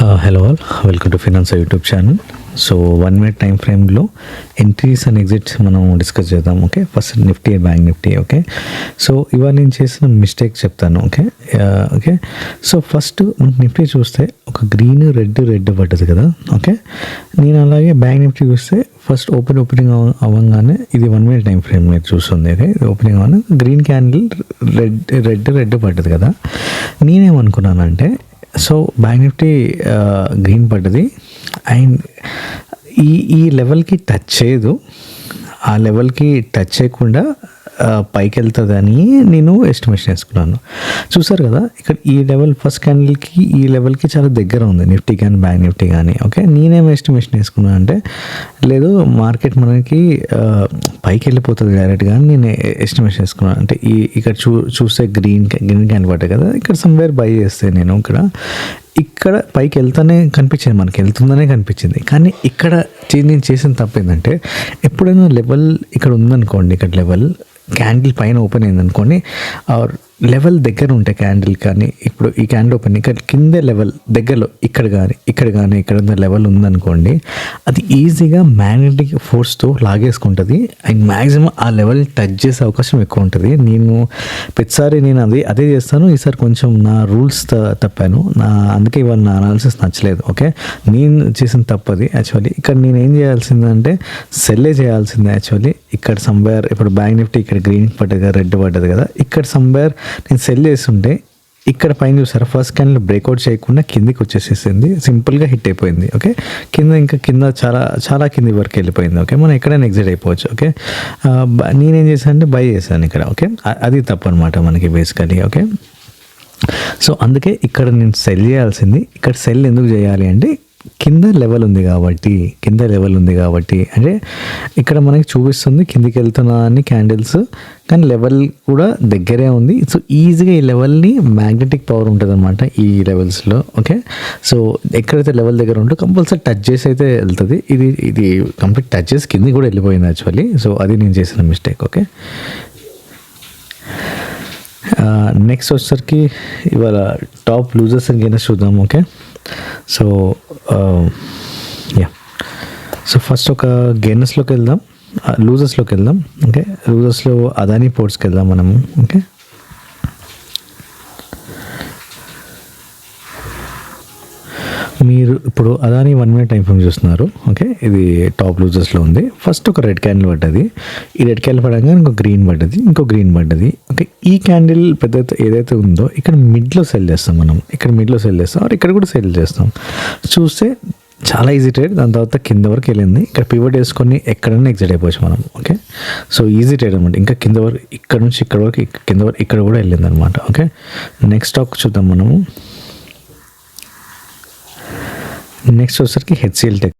Hello all, welcome to finance YouTube channel. So 1 minute time ఫ్రేమ్లో entries and exits మనం discuss చేద్దాం. Okay, first Nifty, bank Nifty. Okay, so ఇవాళ నేను చేసిన mistake చెప్తాను. Okay. So first Nifty చూస్తే ఒక గ్రీన్ రెడ్ పడ్డది కదా. ఓకే, నేను అలాగే బ్యాంక్ నిఫ్టీ చూస్తే ఫస్ట్ ఓపెనింగ్ అవ్వగానే ఇది 1 మినిట్ టైం ఫ్రేమ్ మీరు చూస్తుంది. ఓకే, ఓపెనింగ్ అవ్వగానే గ్రీన్ క్యాండిల్ రెడ్ పడ్డది కదా. నేనేమనుకున్నానంటే సో బ్యాంక్ నిఫ్టీ గ్రీన్ పడ్డది అండ్ ఈ లెవెల్కి టచ్ చేయదు, ఆ లెవెల్కి టచ్ చేయకుండా పైకి వెళ్తుందని నేను ఎస్టిమేషన్ వేసుకున్నాను. చూసారు కదా, ఇక్కడ ఈ లెవెల్ ఫస్ట్ క్యాండిల్కి ఈ లెవెల్కి చాలా దగ్గర ఉంది నిఫ్టీ కానీ బ్యాంక్ నిఫ్టీ కానీ. ఓకే, నేనేం ఎస్టిమేషన్ వేసుకున్నాను అంటే లేదు మార్కెట్ మనకి పైకి వెళ్ళిపోతుంది డైరెక్ట్గా అని నేను ఎస్టిమేషన్ వేసుకున్నాను. అంటే ఇక్కడ చూస్తే గ్రీన్ క్యాండిల్ పడ్డాయి కదా, ఇక్కడ సమ్వేర్ బై చేస్తే నేను ఇక్కడ పైకి వెళ్తానే కనిపించింది, మనకి వెళ్తుందనే కనిపించింది. కానీ ఇక్కడ నేను చేసిన తప్పు ఏంటంటే ఎప్పుడైనా లెవెల్ ఇక్కడ ఉందనుకోండి, ఇక్కడ లెవెల్ క్యాండిల్ పైన ఓపెన్ అయిందనుకోండి, ఆర్ లెవెల్ దగ్గర ఉంటాయి క్యాండిల్ కానీ, ఇప్పుడు ఈ క్యాండిల్ ఓపెన్ ఇక్కడ కింద లెవెల్ దగ్గరలో ఇక్కడ కానీ ఇక్కడ లెవెల్ ఉందనుకోండి, అది ఈజీగా మ్యాగ్నెటిక్ ఫోర్స్తో లాగేసుకుంటుంది అండ్ మ్యాక్సిమం ఆ లెవెల్ టచ్ చేసే అవకాశం ఎక్కువ ఉంటుంది. నేను ప్రతిసారి నేను అదే చేస్తాను. ఈసారి కొంచెం నా రూల్స్ తప్పాను, అందుకే ఇవాళ నా అనాలిసిస్ నచ్చలేదు. ఓకే, నేను చేసిన తప్పది యాక్చువల్లీ. ఇక్కడ నేను ఏం చేయాల్సిందంటే సెల్లే చేయాల్సిందే యాక్చువల్లీ. ఇక్కడ సమ్వేర్ ఇప్పుడు బ్యాంక్ నిఫ్టీ ఇక్కడ గ్రీన్ పడ్డది కదా, రెడ్ పడ్డది కదా, ఇక్కడ సమ్వేర్ నేను సెల్ చేస్తుంటే ఇక్కడ పైన చూసారా ఫస్ట్ క్యాండిల్ బ్రేక్అవుట్ చేయకుండా కిందికి వచ్చేసేసింది, సింపుల్గా హిట్ అయిపోయింది. ఓకే, కింద చాలా కింది వరకు వెళ్ళిపోయింది. ఓకే, మనం ఎక్కడైనా ఎగ్జిట్ అయిపోవచ్చు. ఓకే, నేనేం చేశాను అంటే బై చేశాను ఇక్కడ. ఓకే, అది తప్పు అనమాట మనకి బేసికలీ. ఓకే, సో అందుకే ఇక్కడ నేను సెల్ చేయాల్సింది. ఇక్కడ సెల్ ఎందుకు చేయాలి అంటే కింద లెవెల్ ఉంది కాబట్టి అంటే ఇక్కడ మనకి చూపిస్తుంది కిందికి వెళ్తున్నా అని క్యాండిల్స్, కానీ లెవెల్ కూడా దగ్గరే ఉంది. సో ఈజీగా ఈ లెవెల్ని మ్యాగ్నెటిక్ పవర్ ఉంటుంది అనమాట ఈ లెవెల్స్లో. ఓకే, సో ఎక్కడైతే లెవెల్ దగ్గర ఉంటుందో కంపల్సరీ టచ్ చేసి అయితే వెళ్తుంది. ఇది కంప్లీట్ టచ్ చేసి కింది కూడా వెళ్ళిపోయింది యాక్చువల్లీ. సో అది నేను చేసిన మిస్టేక్. ఓకే, నెక్స్ట్ వచ్చేసరికి ఇవాళ టాప్ లూజర్స్ అండ్ గెయినర్స్ చూద్దాం. ఓకే, సో సో ఫస్ట్ ఒక గెయినర్స్లోకి వెళ్దాం, లూజర్స్లోకి వెళ్దాం. ఓకే, లూజర్స్లో అదానీ పోర్ట్స్కి వెళ్దాం మనము. ఓకే, మీరు ఇప్పుడు అదానీ 1 మినిట్ టైం ఫ్రేమ్ చూస్తున్నారు. ఓకే, ఇది టాప్ లూజర్స్లో ఉంది. ఫస్ట్ ఒక రెడ్ క్యాండిల్ పడ్డది, ఈ రెడ్ క్యాండిల్ పడగా ఇంకో గ్రీన్ పడ్డది. ఓకే, ఈ క్యాండిల్ పెద్ద ఏదైతే ఉందో ఇక్కడ మిడ్లో సెల్ చేస్తాం మనం, ఇక్కడ కూడా సెల్ చేస్తాం. చూస్తే చాలా ఈజీ ట్రేడ్. దాని తర్వాత కింద వరకు వెళ్ళింది, ఇక్కడ పివట్ వేసుకొని ఎక్కడైనా ఎగ్జిట్ అయిపోవచ్చు మనం. ఓకే, సో ఈజీ ట్రేడ్ అనమాట. ఇంకా కింద వరకు ఇక్కడ నుంచి ఇక్కడ వరకు కింద వరకు ఇక్కడ కూడా వెళ్ళింది అనమాట. ఓకే, నెక్స్ట్ స్టాక్ చూద్దాం మనము. నెక్స్ట్ వచ్చేసరికి హెచ్సిఎల్ టెక్.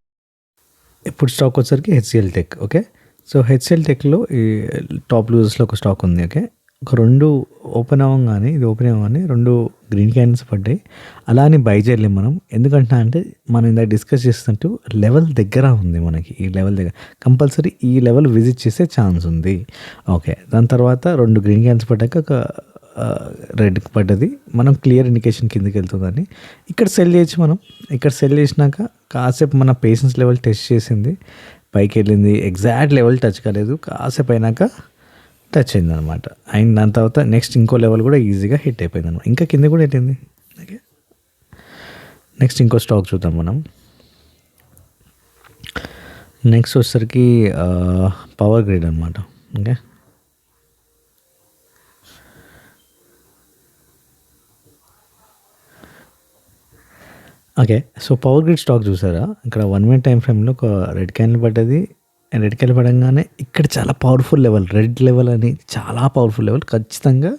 ఇప్పుడు స్టాక్ వచ్చేసరికి HCL tech. Okay, so HCL టెక్లో ఈ టాప్ లూజర్స్లో ఒక స్టాక్ ఉంది. ఓకే, ఒక రెండు ఓపెన్ అవ్వగానే 2 గ్రీన్ క్యాండిల్స్ పడ్డాయి. అలా అని బై చేయలేం మనం. ఎందుకంటే అంటే మనం ఇందాక డిస్కస్ చేస్తున్నట్టు లెవెల్ దగ్గర ఉంది మనకి, ఈ లెవెల్ దగ్గర కంపల్సరీ ఈ లెవెల్ విజిట్ చేసే ఛాన్స్ ఉంది. ఓకే, దాని తర్వాత 2 గ్రీన్ క్యాండిల్స్ పడ్డాక ఒక రెడ్ పడ్డది, మనం క్లియర్ ఇండికేషన్ కిందకి వెళ్తుందని ఇక్కడ సెల్ చేయొచ్చు మనం. ఇక్కడ సెల్ చేసినాక కాసేపు మన పేషెన్స్ లెవెల్ టెస్ట్ చేసింది, పైకి వెళ్ళింది, ఎగ్జాక్ట్ లెవెల్ టచ్ కాలేదు, కాసేపు అయినాక టచ్ అయింది అనమాట. అండ్ దాని తర్వాత నెక్స్ట్ ఇంకో లెవెల్ కూడా ఈజీగా హిట్ అయిపోయింది అనమాట, ఇంకా కింద కూడా వెళ్ళింది. ఓకే, నెక్స్ట్ ఇంకో స్టాక్ చూద్దాం మనం. నెక్స్ట్ వచ్చేసరికి పవర్ గ్రిడ్ అనమాట. Okay, so power grid stock చూసారా, ఇక్కడ 1 మినిట్ టైం ఫ్రేమ్లో ఒక రెడ్ క్యాండిల్ పడ్డది. అండ్ రెడ్ క్యాండిల్ పడంగానే ఇక్కడ చాలా పవర్ఫుల్ లెవెల్, రెడ్ లెవెల్ అని చాలా పవర్ఫుల్ లెవెల్. ఖచ్చితంగా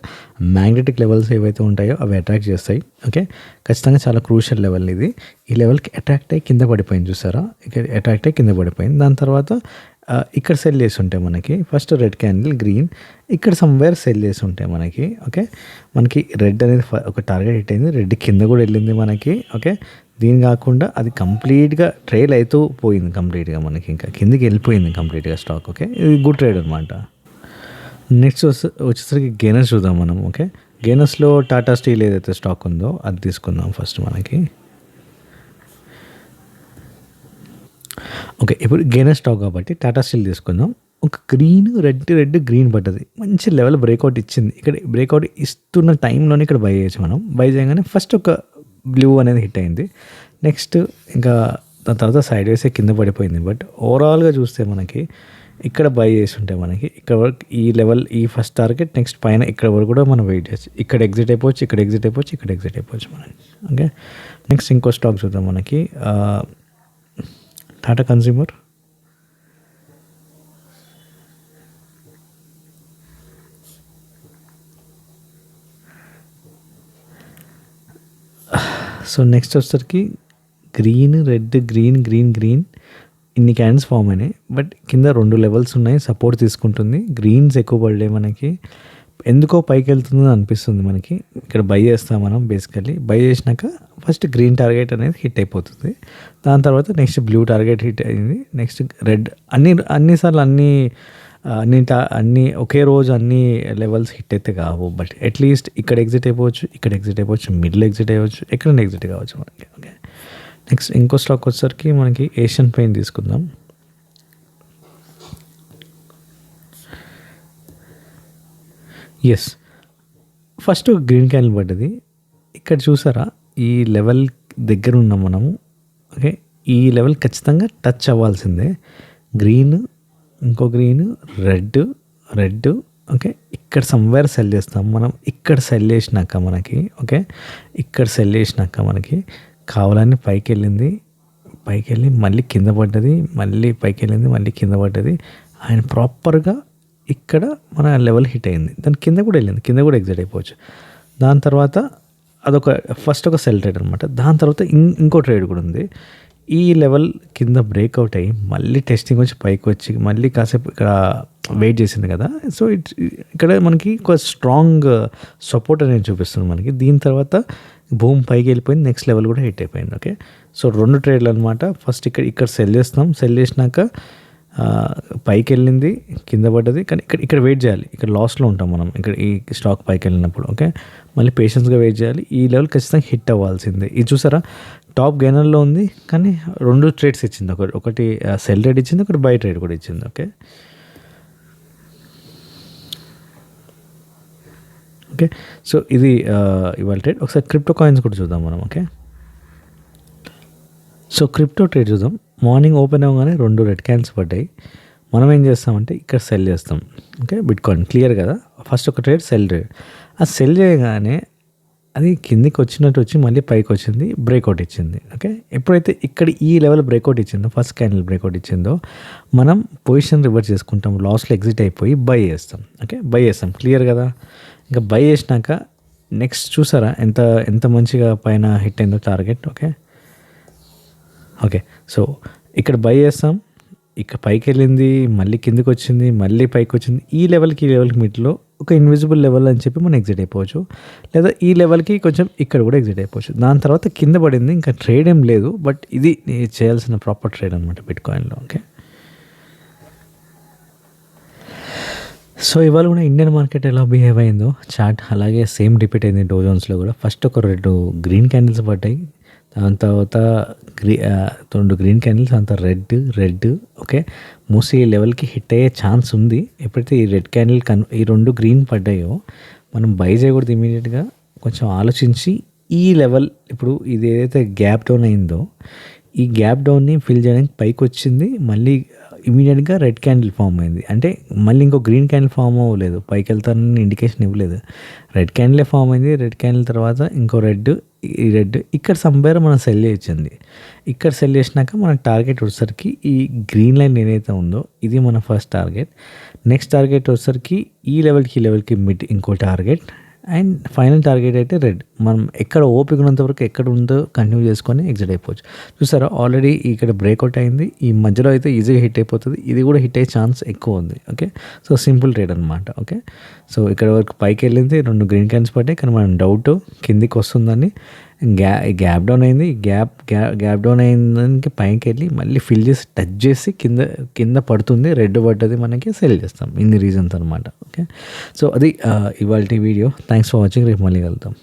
మ్యాగ్నెటిక్ లెవెల్స్ ఏవైతే ఉంటాయో అవి అట్రాక్ట్ చేస్తాయి. ఓకే, ఖచ్చితంగా చాలా క్రూషియల్ లెవెల్ ఇది. ఈ లెవెల్కి అట్రాక్ట్ అయ్యి కింద పడిపోయింది చూసారా, ఇక్కడ అట్రాక్ట్ అయ్యి కింద పడిపోయింది. దాని తర్వాత ఇక్కడ సెల్ చేసి ఉంటాయి మనకి, ఫస్ట్ రెడ్ క్యాండిల్ గ్రీన్, ఇక్కడ సమ్వేర్ సెల్ చేసి ఉంటాయి మనకి. ఓకే, మనకి రెడ్ అనేది ఒక టార్గెట్ హిట్ అయింది, రెడ్ కింద కూడా వెళ్ళింది మనకి. ఓకే, దీని కాకుండా అది కంప్లీట్గా ట్రైల్ అవుతూ పోయింది, కంప్లీట్గా మనకి ఇంకా కిందికి వెళ్ళిపోయింది కంప్లీట్గా స్టాక్. ఓకే, ఇది గుడ్ ట్రేడ్ అనమాట. నెక్స్ట్ వచ్చేసరికి గెయినర్స్ చూద్దాం మనం. ఓకే, గెయినర్స్లో టాటా స్టీల్ ఏదైతే స్టాక్ ఉందో అది తీసుకుందాం ఫస్ట్ మనకి. ఓకే. ఇప్పుడు గెయినర్ స్టాక్ కాబట్టి టాటా స్టీల్ తీసుకుందాం. ఒక గ్రీన్ పడ్డది. మంచి లెవెల్ బ్రేక్అవుట్ ఇచ్చింది. ఇక్కడ బ్రేక్అవుట్ ఇస్తున్న టైంలోనే ఇక్కడ బై చేయొచ్చు మనం. బై చేయగానే ఫస్ట్ ఒక బ్లూ అనేది హిట్ అయింది. నెక్స్ట్ ఇంకా దాని తర్వాత సైడ్ వేసే కింద పడిపోయింది. బట్ ఓవరాల్గా చూస్తే మనకి ఇక్కడ బై చేసి ఉంటే మనకి ఇక్కడ వరకు ఈ లెవెల్ ఈ ఫస్ట్ టార్గెట్ నెక్స్ట్ పైన ఇక్కడ వరకు కూడా మనం వెయిట్ చేయొచ్చు. ఇక్కడ ఎగ్జిట్ అయిపోవచ్చు, ఇక్కడ ఎగ్జిట్ అయిపోవచ్చు, ఇక్కడ ఎగ్జిట్ అయిపోవచ్చు మనకి. ఓకే. నెక్స్ట్ ఇంకో స్టాక్ చూద్దాం మనకి టాటా కన్స్యూమర్. సో నెక్స్ట్ వచ్చేసరికి గ్రీన్ ఇన్ని క్యాండిల్స్ ఫామ్ అయినాయి. బట్ కింద 2 లెవెల్స్ ఉన్నాయి, సపోర్ట్ తీసుకుంటుంది. గ్రీన్స్ ఎక్కువ పడ్డాయి మనకి. ఎందుకో పైకి వెళ్తుందని అనిపిస్తుంది మనకి. ఇక్కడ బై చేస్తాం మనం. బేసికల్లీ బై చేసినాక ఫస్ట్ గ్రీన్ టార్గెట్ అనేది హిట్ అయిపోతుంది. దాని తర్వాత నెక్స్ట్ బ్లూ టార్గెట్ హిట్ అయింది. Next red. అన్నిసార్లు అన్ని ఒకే రోజు అన్ని లెవెల్స్ హిట్ అయితే కావు. బట్ అట్లీస్ట్ ఇక్కడ ఎగ్జిట్ అయిపోవచ్చు, ఇక్కడ ఎగ్జిట్ అయిపోవచ్చు, మిడిల్ ఎగ్జిట్ అయ్యవచ్చు, ఎక్కడైనా ఎగ్జిట్ కావచ్చు మనకి. ఓకే. నెక్స్ట్ ఇంకో స్టాక్ వచ్చేసరికి మనకి ఏషియన్ పెయింట్ తీసుకుందాం. ఎస్, ఫస్ట్ గ్రీన్ క్యాండిల్ పడ్డది. ఇక్కడ చూసారా, ఈ లెవెల్ దగ్గర ఉన్నాం మనము. ఓకే. ఈ లెవెల్ ఖచ్చితంగా టచ్ అవ్వాల్సిందే. గ్రీన్, ఇంకో గ్రీన్, రెడ్. ఓకే. ఇక్కడ సమ్వేర్ సెల్ చేస్తాం మనం. ఇక్కడ సెల్ చేసినాక మనకి, ఓకే, ఇక్కడ సెల్ చేసినాక మనకి కావాలని పైకి వెళ్ళి మళ్ళీ కింద పడ్డది, మళ్ళీ పైకి వెళ్ళింది, మళ్ళీ కింద పడ్డది. ఆయన ప్రాపర్గా ఇక్కడ మన లెవెల్ హిట్ అయింది. దాని కింద కూడా వెళ్ళింది, కింద కూడా ఎగ్జిట్ అయిపోవచ్చు. దాని తర్వాత అదొక ఫస్ట్ ఒక సెల్ ట్రేడ్ అనమాట. దాని తర్వాత ఇంకో ట్రేడ్ కూడా ఉంది. ఈ లెవెల్ కింద బ్రేక్అవుట్ అయ్యి మళ్ళీ టెస్టింగ్ వచ్చి పైకి వచ్చి మళ్ళీ కాసేపు ఇక్కడ వెయిట్ చేసింది కదా. సో ఇక్కడ మనకి ఒక స్ట్రాంగ్ సపోర్ట్ అనేది చూపిస్తుంది మనకి. దీని తర్వాత భూమి పైకి వెళ్ళిపోయింది, నెక్స్ట్ లెవెల్ కూడా హిట్ అయిపోయింది. ఓకే. సో 2 ట్రేడ్లు అనమాట. ఫస్ట్ ఇక్కడ సెల్ చేస్తాం. సెల్ చేసినాక పైకి వెళ్ళింది, కింద పడ్డది. కానీ ఇక్కడ వెయిట్ చేయాలి. ఇక్కడ లాస్లో ఉంటాం మనం ఇక్కడ ఈ స్టాక్ పైకి వెళ్ళినప్పుడు. ఓకే. మళ్ళీ పేషెన్స్గా వెయిట్ చేయాలి. ఈ లెవెల్ ఖచ్చితంగా హిట్ అవ్వాల్సిందే. ఇది చూసారా, టాప్ గెయినర్లో ఉంది కానీ 2 ట్రేడ్స్ ఇచ్చింది. ఒకటి సెల్ ట్రేడ్ ఇచ్చింది, ఒకటి బై ట్రేడ్ కూడా ఇచ్చింది. ఓకే. ఓకే. సో ఇది ఇవాళ ట్రేడ్. ఒకసారి క్రిప్టో కాయిన్స్ కూడా చూద్దాం మనం. ఓకే. సో క్రిప్టో ట్రేడ్ చూద్దాం. మార్నింగ్ ఓపెన్ అవ్వగానే 2 రెడ్ క్యాండిల్స్ పడ్డాయి. మనం ఏం చేస్తామంటే ఇక్కడ సెల్ చేస్తాం. ఓకే. బిట్కాయిన్ క్లియర్ కదా. ఫస్ట్ ఒక ట్రేడ్ సెల్ ట్రేడ్. ఆ సెల్ చేయగానే అది కిందికి వచ్చినట్టు వచ్చి మళ్ళీ పైకి వచ్చింది, బ్రేక్అవుట్ ఇచ్చింది. ఓకే. ఎప్పుడైతే ఇక్కడ ఈ లెవెల్ బ్రేక్అవుట్ ఇచ్చిందో, ఫస్ట్ క్యాండిల్ బ్రేక్అవుట్ ఇచ్చిందో, మనం పొజిషన్ రివర్స్ చేసుకుంటాం. లాస్ట్లో ఎగ్జిట్ అయిపోయి బై చేస్తాం. ఓకే. బై చేస్తాం. క్లియర్ కదా. ఇంకా బై చేసినాక నెక్స్ట్ చూసారా ఎంత మంచిగా పైన హిట్ అయిందో టార్గెట్. ఓకే. ఓకే. సో ఇక్కడ బై చేస్తాం, ఇక్కడ పైకి వెళ్ళింది, మళ్ళీ కిందికి వచ్చింది, మళ్ళీ పైకి వచ్చింది. ఈ లెవెల్కి మిడ్లో ఒక ఇన్విజిబుల్ లెవెల్ అని చెప్పి మనం ఎగ్జిట్ అయిపోవచ్చు. లేదా ఈ లెవెల్కి కొంచెం ఇక్కడ కూడా ఎగ్జిట్ అయిపోవచ్చు. దాని తర్వాత కింద పడింది, ఇంకా ట్రేడ్ ఏం లేదు. బట్ ఇది చేయాల్సిన ప్రాపర్ ట్రేడ్ అనమాట బిట్కాయిన్లో. ఓకే. సో ఇవాళ కూడా ఇండియన్ మార్కెట్ ఎలా బిహేవ్ అయిందో చార్ట్ అలాగే సేమ్ రిపీట్ అయింది. డో జోన్స్లో కూడా ఫస్ట్ ఒక 2 గ్రీన్ క్యాండిల్స్ పడ్డాయి. దాని తర్వాత 2 గ్రీన్ క్యాండిల్స్, అంత రెడ్. ఓకే. మోస్ట్లీ ఈ లెవెల్కి హిట్ అయ్యే ఛాన్స్ ఉంది. ఎప్పుడైతే ఈ రెడ్ క్యాండిల్ ఈ 2 గ్రీన్ పడ్డాయో మనం బై చేయకూడదు. ఇమీడియట్గా కొంచెం ఆలోచించి ఈ లెవెల్ ఇప్పుడు ఇది ఏదైతే గ్యాప్ డౌన్ అయిందో ఈ గ్యాప్ డౌన్ని ఫిల్ చేయడానికి పైకి వచ్చింది. మళ్ళీ ఇమీడియట్గా రెడ్ క్యాండిల్ ఫామ్ అయింది. అంటే మళ్ళీ ఇంకో గ్రీన్ క్యాండిల్ ఫామ్ అవ్వలేదు, పైకి వెళ్తానని ఇండికేషన్ ఇవ్వలేదు. రెడ్ క్యాండిలే ఫామ్ అయింది. రెడ్ క్యాండిల్ తర్వాత ఇంకో ఈ రెడ్ ఇక్కడ సంబేర్ మనం సెల్ చేయించింది. ఇక్కడ సెల్ చేసినాక మన టార్గెట్ వచ్చేసరికి ఈ గ్రీన్ లైన్ ఏదైతే ఉందో ఇది మన ఫస్ట్ టార్గెట్. నెక్స్ట్ టార్గెట్ వచ్చేసరికి ఈ లెవెల్కి మిడ్ ఇంకో టార్గెట్. అండ్ ఫైనల్ టార్గెట్ అయితే రెడ్. మనం ఎక్కడ ఓపిక ఉన్నంత వరకు ఎక్కడ ఉందో కంటిన్యూ చేసుకొని ఎగ్జిట్ అయిపోవచ్చు. చూసారా, ఆల్రెడీ ఇక్కడ బ్రేక్అవుట్ అయింది. ఈ మధ్యలో అయితే ఈజీగా హిట్ అయిపోతుంది. ఇది కూడా హిట్ అయ్యే ఛాన్స్ ఎక్కువ ఉంది. ఓకే. సో సింపుల్ ట్రేడ్ అనమాట. ఓకే. సో ఇక్కడ వరకు పైకి వెళ్ళింది, 2 గ్రీన్ క్యాండిల్స్ పడ్డాయి. కానీ మనం డౌట్ కిందికి వస్తుందని గ్యాప్ డౌన్ అయింది. గ్యాప్ డౌన్ అయిందానికి పైకి వెళ్ళి మళ్ళీ ఫిల్ చేసి టచ్ చేసి కింద పడుతుంది. రెడ్ పడ్డది, మనకి సెల్ చేస్తాం. ఇన్ని రీజన్స్ అనమాట. ఓకే. సో అది ఇవాళ వీడియో. Thanks for watching. రేపు మళ్ళీ కలుద్దాం.